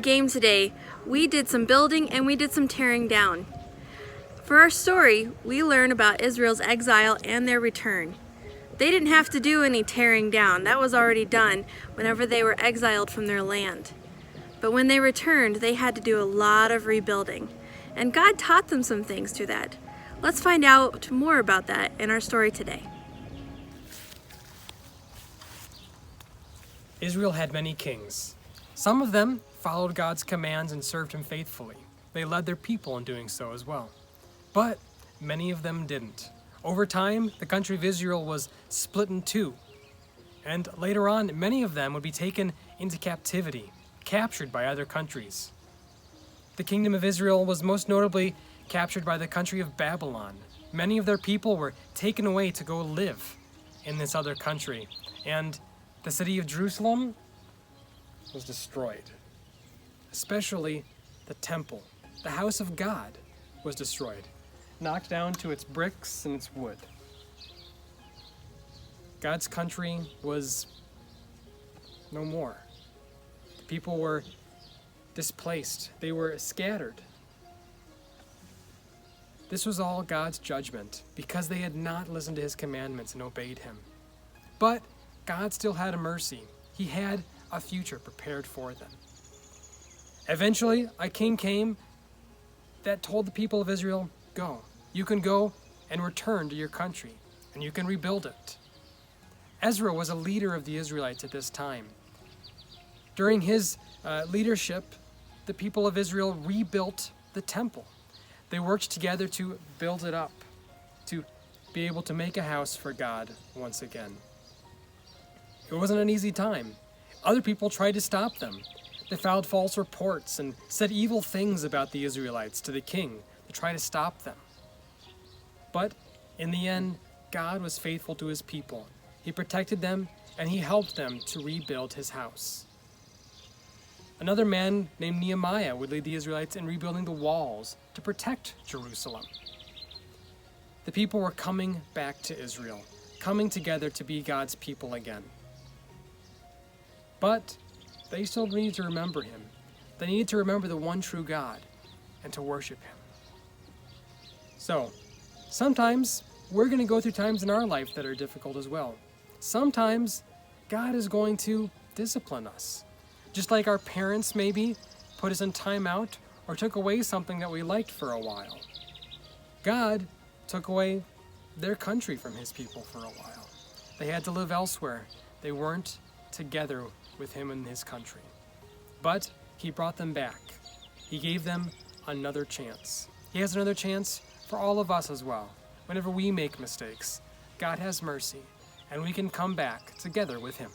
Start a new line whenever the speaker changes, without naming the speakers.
game today. We did some building and we did some tearing down. For our story, we learn about Israel's exile and their return. They didn't have to do any tearing down. That was already done whenever they were exiled from their land. But when they returned, they had to do a lot of rebuilding. And God taught them some things through that. Let's find out more about that in our story today.
Israel had many kings. Some of them followed God's commands and served him faithfully. They led their people in doing so as well. But many of them didn't. Over time, the country of Israel was split in two. And later on, many of them would be taken into captivity, captured by other countries. The kingdom of Israel was most notably captured by the country of Babylon. Many of their people were taken away to go live in this other country. And the city of Jerusalem was destroyed. Especially the temple, the house of God, was destroyed, knocked down to its bricks and its wood. God's country was no more. The people were displaced. They were scattered. This was all God's judgment because they had not listened to his commandments and obeyed him. But God still had a mercy. He had a future prepared for them. Eventually, a king came that told the people of Israel, "Go. You can go and return to your country, and you can rebuild it." Ezra was a leader of the Israelites at this time. During his leadership, the people of Israel rebuilt the temple. They worked together to build it up, to be able to make a house for God once again. It wasn't an easy time. Other people tried to stop them. They filed false reports and said evil things about the Israelites to the king to try to stop them. But in the end, God was faithful to his people. He protected them and he helped them to rebuild his house. Another man named Nehemiah would lead the Israelites in rebuilding the walls to protect Jerusalem. The people were coming back to Israel, coming together to be God's people again. But they still needed to remember him. They needed to remember the one true God and to worship him. So, sometimes we're going to go through times in our life that are difficult as well. Sometimes God is going to discipline us. Just like our parents maybe put us in timeout or took away something that we liked for a while. God took away their country from his people for a while. They had to live elsewhere. They weren't together with him in his country. But he brought them back. He gave them another chance. He has another chance for all of us as well. Whenever we make mistakes, God has mercy, and we can come back together with him.